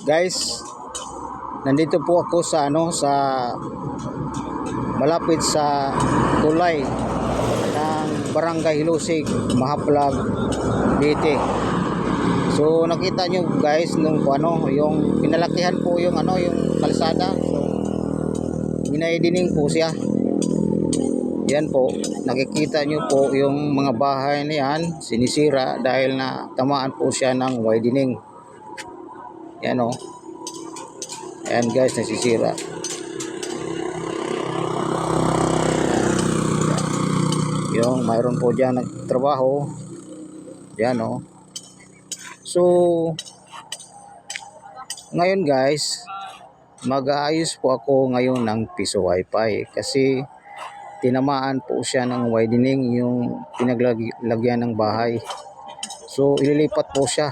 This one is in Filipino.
Guys, nandito po ako sa malapit sa tulay ng Barangay Hilusig, Mahaplag, Leyte. So nakita nyo guys nung yung pinalakihan po yung yung kalsada. So ginaidining po siya. Yan po, nakikita nyo po yung mga bahay na yan sinisira dahil na tamaan po siya ng widening. Yan o. Ayan guys, nasisira. Yung mayroon po dyan nagtrabaho. Yan o. So ngayon guys, mag-aayos po ako ngayon ng piso wifi kasi tinamaan po siya ng widening yung pinaglagyan ng bahay. So ililipat po siya